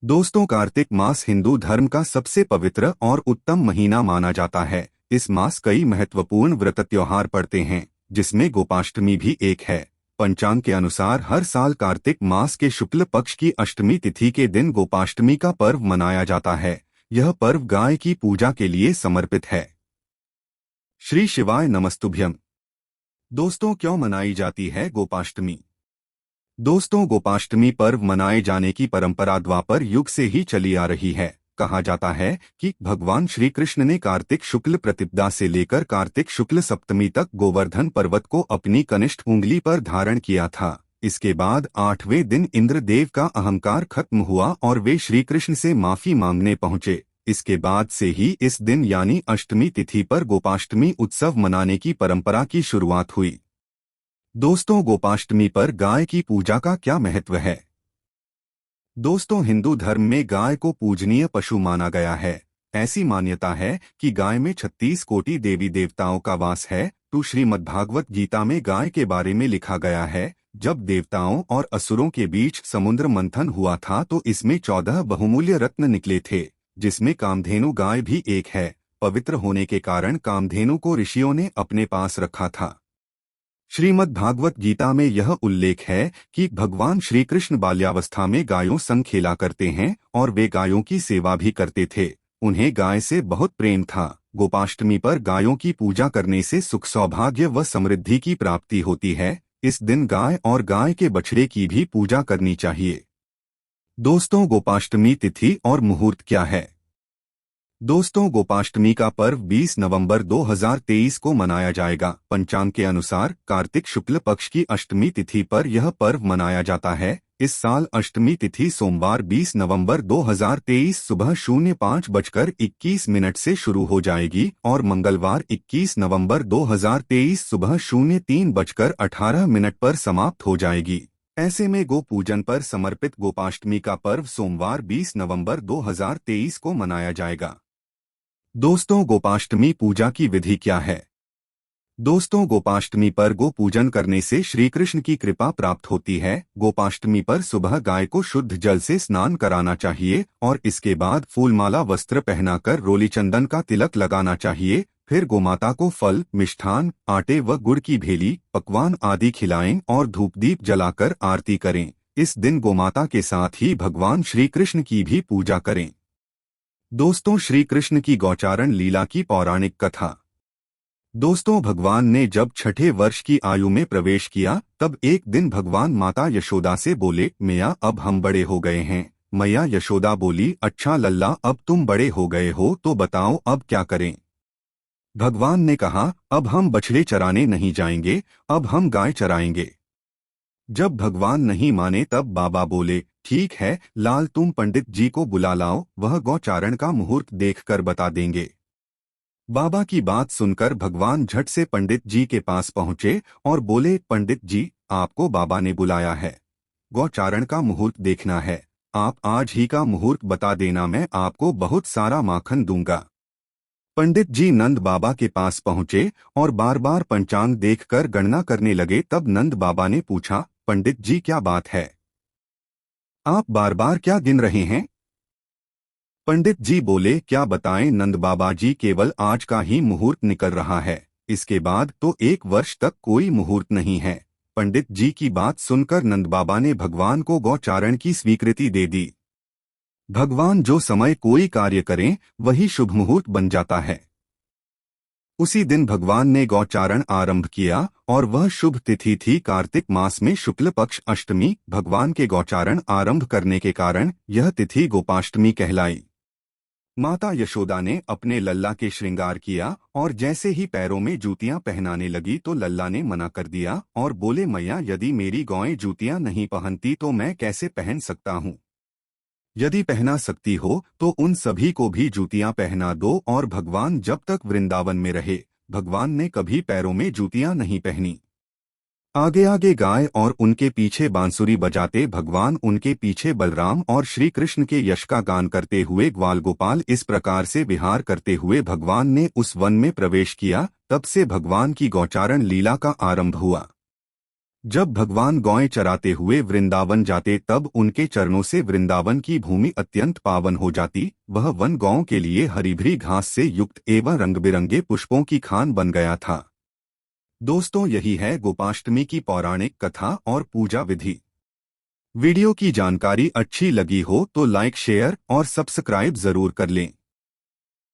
दोस्तों, कार्तिक मास हिंदू धर्म का सबसे पवित्र और उत्तम महीना माना जाता है। इस मास कई महत्वपूर्ण व्रत त्योहार पड़ते हैं, जिसमें गोपाष्टमी भी एक है। पंचांग के अनुसार हर साल कार्तिक मास के शुक्ल पक्ष की अष्टमी तिथि के दिन गोपाष्टमी का पर्व मनाया जाता है। यह पर्व गाय की पूजा के लिए समर्पित है। श्री शिवाय नमस्तुभ्यम। दोस्तों, क्यों मनाई जाती है गोपाष्टमी? दोस्तों, गोपाष्टमी पर्व मनाए जाने की परंपरा द्वापर युग से ही चली आ रही है। कहा जाता है कि भगवान श्री कृष्ण ने कार्तिक शुक्ल प्रतिपदा से लेकर कार्तिक शुक्ल सप्तमी तक गोवर्धन पर्वत को अपनी कनिष्ठ उंगली पर धारण किया था। इसके बाद 8वें दिन इंद्रदेव का अहंकार खत्म हुआ और वे श्री कृष्ण से माफी मांगने पहुंचे। इसके बाद से ही इस दिन यानी अष्टमी तिथि पर गोपाष्टमी उत्सव मनाने की परंपरा की शुरुआत हुई। दोस्तों, गोपाष्टमी पर गाय की पूजा का क्या महत्व है? दोस्तों, हिंदू धर्म में गाय को पूजनीय पशु माना गया है। ऐसी मान्यता है कि गाय में 36 कोटि देवी देवताओं का वास है। तो श्रीमद्भागवत गीता में गाय के बारे में लिखा गया है, जब देवताओं और असुरों के बीच समुद्र मंथन हुआ था तो इसमें 14 बहुमूल्य रत्न निकले थे, जिसमें कामधेनु गाय भी एक है। पवित्र होने के कारण कामधेनु को ऋषियों ने अपने पास रखा था। श्रीमद् भागवत गीता में यह उल्लेख है कि भगवान श्री कृष्ण बाल्यावस्था में गायों संग खेला करते हैं और वे गायों की सेवा भी करते थे। उन्हें गाय से बहुत प्रेम था। गोपाष्टमी पर गायों की पूजा करने से सुख, सौभाग्य व समृद्धि की प्राप्ति होती है। इस दिन गाय और गाय के बछड़े की भी पूजा करनी चाहिए। दोस्तों, गोपाष्टमी तिथि और मुहूर्त क्या है? दोस्तों, गोपाष्टमी का पर्व 20 नवंबर 2023 को मनाया जाएगा। पंचांग के अनुसार कार्तिक शुक्ल पक्ष की अष्टमी तिथि पर यह पर्व मनाया जाता है। इस साल अष्टमी तिथि सोमवार 20 नवंबर 2023 सुबह 05:21 से शुरू हो जाएगी और मंगलवार 21 नवंबर 2023 सुबह 03:18 पर समाप्त हो जाएगी। ऐसे में गो पूजन पर समर्पित गोपाष्टमी का पर्व सोमवार 20 नवंबर 2023 को मनाया जाएगा। दोस्तों, गोपाष्टमी पूजा की विधि क्या है? दोस्तों, गोपाष्टमी पर गो पूजन करने से श्री कृष्ण की कृपा प्राप्त होती है। गोपाष्टमी पर सुबह गाय को शुद्ध जल से स्नान कराना चाहिए और इसके बाद फूलमाला वस्त्र पहनाकर रोली चंदन का तिलक लगाना चाहिए। फिर गोमाता को फल, मिष्ठान, आटे व गुड़ की भेली, पकवान आदि खिलाएं और धूप दीप जलाकर आरती करें। इस दिन गोमाता के साथ ही भगवान श्री कृष्ण की भी पूजा करें। दोस्तों, श्री कृष्ण की गौचारण लीला की पौराणिक कथा। दोस्तों, भगवान ने जब 6ठे वर्ष की आयु में प्रवेश किया तब एक दिन भगवान माता यशोदा से बोले, मैया अब हम बड़े हो गए हैं। मैया यशोदा बोली, अच्छा लल्ला, अब तुम बड़े हो गए हो तो बताओ अब क्या करें? भगवान ने कहा, अब हम बछड़े चराने नहीं जाएंगे, अब हम गाय चराएंगे। जब भगवान नहीं माने तब बाबा बोले, ठीक है लाल, तुम पंडित जी को बुला लाओ, वह गौचारण का मुहूर्त देखकर बता देंगे। बाबा की बात सुनकर भगवान झट से पंडित जी के पास पहुंचे और बोले, पंडित जी, आपको बाबा ने बुलाया है, गौचारण का मुहूर्त देखना है। आप आज ही का मुहूर्त बता देना, मैं आपको बहुत सारा माखन दूंगा। पंडित जी नंद बाबा के पास पहुंचे और बार बार पंचांग देखकर गणना करने लगे। तब नंद बाबा ने पूछा, पंडित जी क्या बात है, आप बार बार क्या गिन रहे हैं? पंडित जी बोले, क्या बताएं नंद बाबा जी, केवल आज का ही मुहूर्त निकल रहा है, इसके बाद तो 1 वर्ष तक कोई मुहूर्त नहीं है। पंडित जी की बात सुनकर नंद बाबा ने भगवान को गौचारण की स्वीकृति दे दी। भगवान जो समय कोई कार्य करें वही शुभ मुहूर्त बन जाता है। उसी दिन भगवान ने गौचारण आरंभ किया और वह शुभ तिथि थी कार्तिक मास में शुक्ल पक्ष अष्टमी। भगवान के गौचारण आरंभ करने के कारण यह तिथि गोपाष्टमी कहलाई। माता यशोदा ने अपने लल्ला के श्रृंगार किया और जैसे ही पैरों में जूतियां पहनाने लगी तो लल्ला ने मना कर दिया और बोले, मैया यदि मेरी गौएं जूतियां नहीं पहनती तो मैं कैसे पहन सकता हूँ? यदि पहना सकती हो तो उन सभी को भी जूतियां पहना दो। और भगवान जब तक वृंदावन में रहे भगवान ने कभी पैरों में जूतियां नहीं पहनी। आगे आगे गाय और उनके पीछे बांसुरी बजाते भगवान, उनके पीछे बलराम और श्री कृष्ण के यश का गान करते हुए ग्वाल गोपाल इस प्रकार से विहार करते हुए भगवान ने उस वन में प्रवेश किया। तब से भगवान की गौचारण लीला का आरंभ हुआ। जब भगवान गौएं चराते हुए वृंदावन जाते तब उनके चरणों से वृंदावन की भूमि अत्यंत पावन हो जाती। वह वन गौओं के लिए हरी भरी घास से युक्त एवं रंग बिरंगे पुष्पों की खान बन गया था। दोस्तों, यही है गोपाष्टमी की पौराणिक कथा और पूजा विधि। वीडियो की जानकारी अच्छी लगी हो तो लाइक, शेयर और सब्सक्राइब जरूर कर लें।